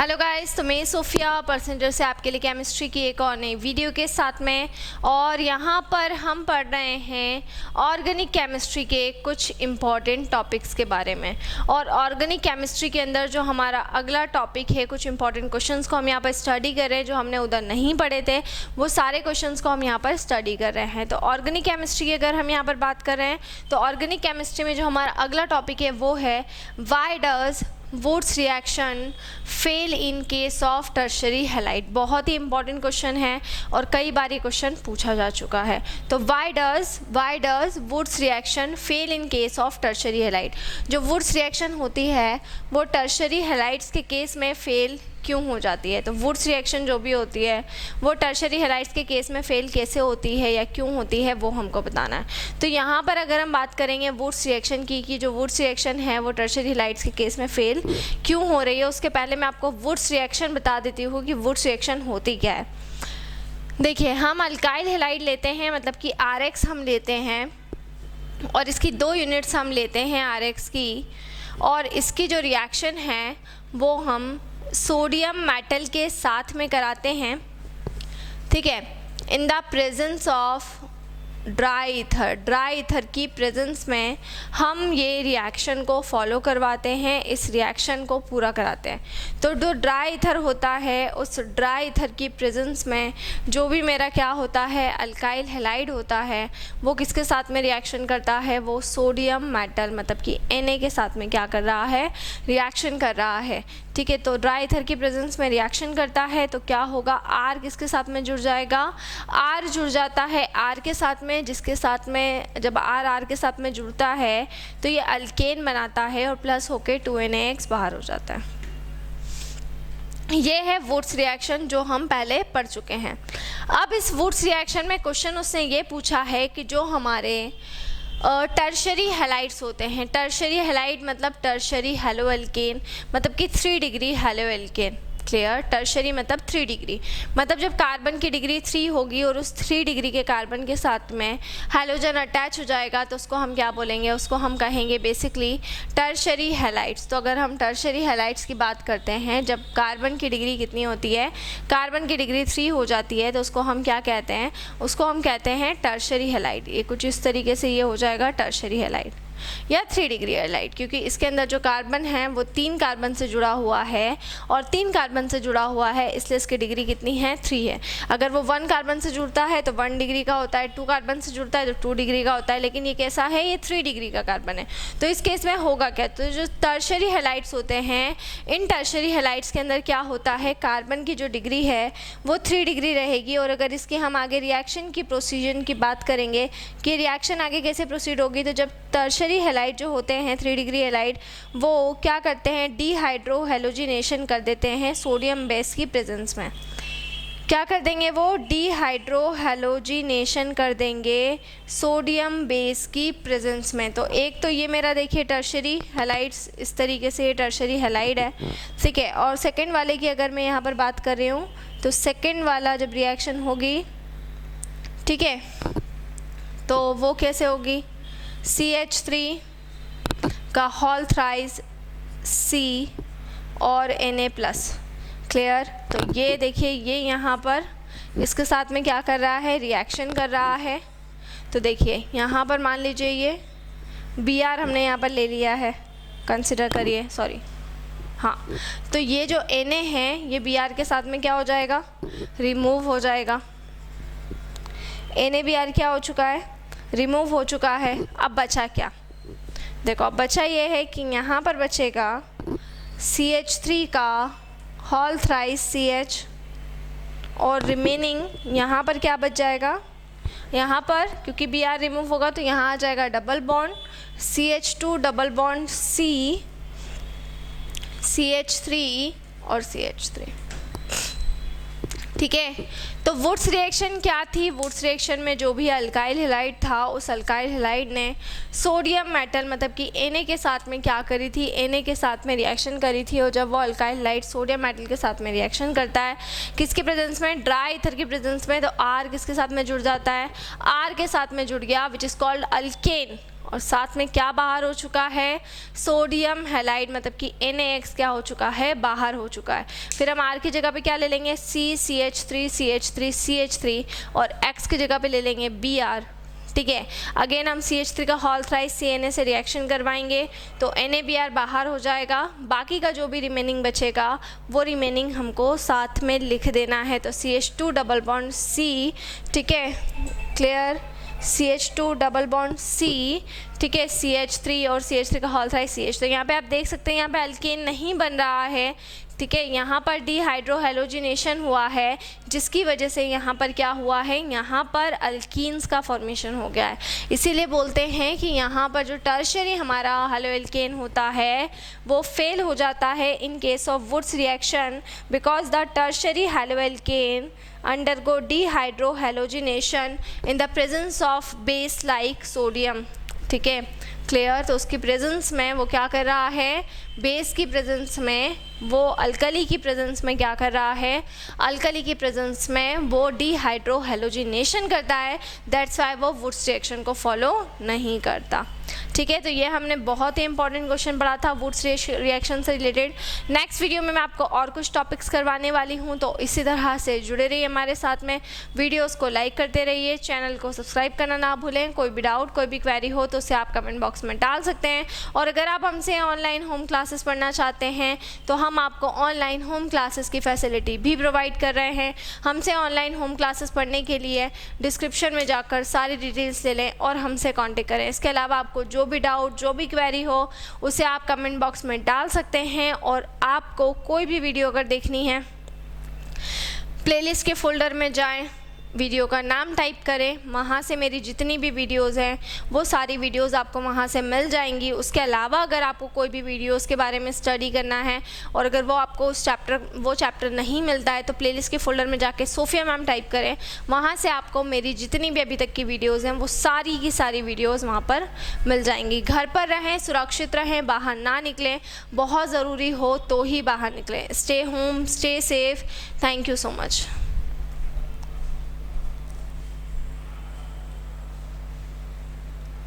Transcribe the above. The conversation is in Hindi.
हेलो गाइस, तो मैं सोफिया परसेंटर से आपके लिए केमिस्ट्री की एक और नई वीडियो के साथ में। और यहाँ पर हम पढ़ रहे हैं ऑर्गेनिक केमिस्ट्री के कुछ इम्पॉर्टेंट टॉपिक्स के बारे में। और ऑर्गेनिक केमिस्ट्री के अंदर जो हमारा अगला टॉपिक है, कुछ इंपॉर्टेंट क्वेश्चंस को हम यहाँ पर स्टडी कर रहे हैं। जो हमने उधर नहीं पढ़े थे वो सारे क्वेश्चंस को हम यहाँ पर स्टडी कर रहे हैं। तो ऑर्गेनिक केमिस्ट्री की अगर हम यहाँ पर बात कर रहे हैं तो ऑर्गेनिक केमिस्ट्री में जो हमारा अगला टॉपिक है वो है why does Wurtz reaction fail in case of tertiary halide. बहुत ही इंपॉर्टेंट क्वेश्चन है और कई बार ये क्वेश्चन पूछा जा चुका है। तो why does Wurtz reaction fail in case of tertiary halide. जो वुड्स रिएक्शन होती है वो टर्शरी हैलाइड्स के केस में फेल क्यों हो जाती है। तो वुड्स रिएक्शन जो भी होती है वो टर्शरी हैलाइड्स के केस में फेल कैसे होती है या क्यों होती है वो हमको बताना है। तो यहाँ पर अगर हम बात करेंगे वुड्स रिएक्शन की कि जो वुड्स रिएक्शन है वो टर्शरी हैलाइड्स के केस में फेल क्यों हो रही है, उसके पहले मैं आपको वुड्स रिएक्शन बता देती हूँ कि वुड्स रिएक्शन होती क्या है। देखिए, हम अल्काइल हैलाइड लेते हैं, मतलब कि RX हम लेते हैं और इसकी 2 यूनिट्स हम लेते हैं RX की, और इसकी जो रिएक्शन है वो हम सोडियम मेटल के साथ में कराते हैं। ठीक है, in the presence of dry ether की प्रेजेंस में हम ये रिएक्शन को फॉलो करवाते हैं, इस रिएक्शन को पूरा कराते हैं। तो जो ड्राई ईथर होता है उस ड्राई ईथर की प्रेजेंस में जो भी मेरा क्या होता है, अल्काइल हैलाइड होता है, वो किसके साथ में रिएक्शन करता है, वो सोडियम मेटल मतलब कि Na के साथ में क्या कर रहा है, रिएक्शन कर रहा है। ठीक है, तो ड्राई ईथर की प्रेजेंस में रिएक्शन करता है तो क्या होगा, R किसके साथ में जुड़ जाएगा, R जुड़ जाता है R के साथ में, जिसके साथ में जब R के साथ में जुड़ता है तो ये अल्केन बनाता है और प्लस होके 2NaX बाहर हो जाता है। ये है वुड्स रिएक्शन जो हम पहले पढ़ चुके हैं। अब इस वुड्स रिएक्शन में क्वेश्चन उसने ये पूछा है कि जो हमारे टर्शरी हैलाइड्स होते हैं, टर्शरी हैलाइड मतलब टर्शरी हेलो एल्केन, मतलब कि 3 degree halo alkane. Clear, tertiary मतलब 3 डिग्री, मतलब जब कार्बन की डिग्री 3 होगी और उस 3 डिग्री के कार्बन के साथ में हैलोजन अटैच हो जाएगा तो उसको हम क्या बोलेंगे, उसको हम कहेंगे बेसिकली टर्शरी हैलाइड्स। तो अगर हम टर्शरी हैलाइड्स की बात करते हैं, जब कार्बन की डिग्री कितनी होती है, कार्बन की डिग्री 3 हो जाती है तो उसको हम क्या कहते हैं, उसको हम कहते हैं टर्शरी हैलाइड। ये कुछ इस तरीके से ये हो जाएगा टर्शरी हैलाइड या 3 डिग्री हैलाइड, क्योंकि इसके अंदर जो कार्बन है वो 3 कार्बन से जुड़ा हुआ है और 3 कार्बन से जुड़ा हुआ है इसलिए इसकी डिग्री कितनी है, 3 है। अगर वो 1 कार्बन से जुड़ता है तो 1 डिग्री का होता है, 2 कार्बन से जुड़ता है तो 2 डिग्री का होता है, लेकिन ये कैसा है, ये 3 डिग्री का कार्बन है। तो इस केस में होगा क्या, तो जो टर्शरी हैलाइड्स होते हैं, इन टर्शरी हैलाइड्स के अंदर क्या होता है, कार्बन की जो डिग्री है वो 3 डिग्री रहेगी। और अगर इसकी हम आगे रिएक्शन की प्रोसीजर की बात करेंगे कि रिएक्शन आगे कैसे प्रोसीड होगी, तो जब टर्शरी हैलाइड जो होते हैं 3 डिग्री हैलाइड वो क्या करते हैं, डीहाइड्रो हैलोजिनेशन कर देते हैं सोडियम बेस की प्रेजेंस में। क्या कर देंगे, वो डीहाइड्रो हैलोजिनेशन कर देंगे सोडियम बेस की प्रेजेंस में। तो एक तो ये मेरा देखिए टर्शरी हैलाइड्स, इस तरीके से ये टर्शरी हैलाइड है। ठीक है, और सेकेंड वाले की अगर मैं यहाँ पर बात कर रही हूँ तो सेकेंड वाला जब रिएक्शन होगी, ठीक है, तो वो कैसे होगी, CH3 का होल थ्राइस C और Na+। क्लियर, तो ये देखिए ये यहाँ पर इसके साथ में क्या कर रहा है, रिएक्शन कर रहा है। तो देखिए यहाँ पर मान लीजिए ये Br हमने यहाँ पर ले लिया है, कंसिडर करिए, सॉरी हाँ, तो ये जो Na है ये Br के साथ में क्या हो जाएगा, रिमूव हो जाएगा। NaBr क्या हो चुका है, रिमूव हो चुका है। अब बचा क्या, देखो अब बचा ये है कि यहाँ पर बचेगा CH3 का होल थ्राइस CH और रिमेनिंग यहाँ पर क्या बच जाएगा, यहाँ पर क्योंकि Br रिमूव होगा तो यहाँ आ जाएगा double bond CH2 double bond C, CH3 और CH3। ठीक है, तो वुड्स रिएक्शन क्या थी, वुड्स रिएक्शन में जो भी अल्काइल हैलाइड था उस अल्काइल हैलाइड ने सोडियम मेटल मतलब कि Na के साथ में क्या करी थी, Na के साथ में रिएक्शन करी थी। और जब वो अल्काइल हैलाइड सोडियम मेटल के साथ में रिएक्शन करता है किसके प्रेजेंस में, ड्राई ईथर की प्रेजेंस में, तो R किसके साथ में जुड़ जाता है, R के साथ में जुड़ गया, विच इज़ कॉल्ड अल्केन। और साथ में क्या बाहर हो चुका है, सोडियम हैलाइड, मतलब कि NaX क्या हो चुका है, बाहर हो चुका है। फिर हम R की जगह पे क्या ले लेंगे, CH3 और X की जगह पे ले लेंगे Br। ठीक है, अगेन हम CH3 का होल थ्राइस CNA से रिएक्शन करवाएंगे तो NaBr बाहर हो जाएगा। बाकी का जो भी रिमेनिंग बचेगा वो रिमेनिंग हमको साथ में लिख देना है। तो CH2 डबल बॉन्ड C, ठीक है, clear, CH2 double bond C, ठीक है, CH3 और CH3 का होल थ्राइस CH। तो यहाँ पे आप देख सकते हैं यहाँ पे अल्केन नहीं बन रहा है, ठीक है, यहाँ पर डिहाइड्रोहेलोजिनेशन हुआ है जिसकी वजह से यहाँ पर क्या हुआ है, यहाँ पर अल्कीन्स का फॉर्मेशन हो गया है। इसीलिए बोलते हैं कि यहाँ पर जो टर्शरी हमारा हेलोएल्केन होता है वो फेल हो जाता है in case of Wurtz reaction, because the tertiary haloalkane undergo dehydrohalogenation in the presence of base like sodium। ठीक है, क्लियर। तो उसकी प्रेजेंस में वो क्या कर रहा है, बेस की प्रेजेंस में वो अल्कली की प्रेजेंस में क्या कर रहा है, अल्कली की प्रेजेंस में वो डिहाइड्रोहेलोजिनेशन करता है। दैट्स वाई वो वुड्स रिएक्शन को फॉलो नहीं करता। ठीक है, तो ये हमने बहुत ही इंपॉर्टेंट क्वेश्चन पढ़ा था वुड्स रिएक्शन से रिलेटेड। नेक्स्ट वीडियो में मैं आपको और कुछ टॉपिक्स करवाने वाली हूँ, तो इसी तरह से जुड़े रहिए हमारे साथ में। वीडियोस को लाइक करते रहिए, चैनल को सब्सक्राइब करना ना भूलें। कोई भी डाउट, कोई भी क्वेरी हो तो उसे आप कमेंट बॉक्स में डाल सकते हैं। और अगर आप हमसे ऑनलाइन होम क्लासेस पढ़ना चाहते हैं तो हम आपको ऑनलाइन होम क्लासेस की फैसिलिटी भी प्रोवाइड कर रहे हैं। हमसे ऑनलाइन होम क्लासेस पढ़ने के लिए डिस्क्रिप्शन में जाकर सारी डिटेल्स ले लें और हमसे कांटेक्ट करें। इसके अलावा आपको जो भी डाउट, जो भी क्वेरी हो उसे आप कमेंट बॉक्स में डाल सकते हैं। और आपको कोई भी वीडियो अगर देखनी है, प्लेलिस्ट के फोल्डर में जाएं, वीडियो का नाम टाइप करें, वहाँ से मेरी जितनी भी वीडियोस हैं वो सारी वीडियोस आपको वहाँ से मिल जाएंगी। उसके अलावा अगर आपको कोई भी वीडियोस के बारे में स्टडी करना है और अगर वो आपको उस चैप्टर नहीं मिलता है तो प्लेलिस्ट के फोल्डर में जाके सोफिया मैम टाइप करें, वहाँ से आपको मेरी जितनी भी अभी तक की वीडियोज़ हैं वो सारी की सारी वीडियोज़ वहाँ पर मिल जाएंगी। घर पर रहें, सुरक्षित रहें, बाहर ना निकलें, बहुत ज़रूरी हो तो ही बाहर निकलें। Stay home, stay safe. Thank you so much.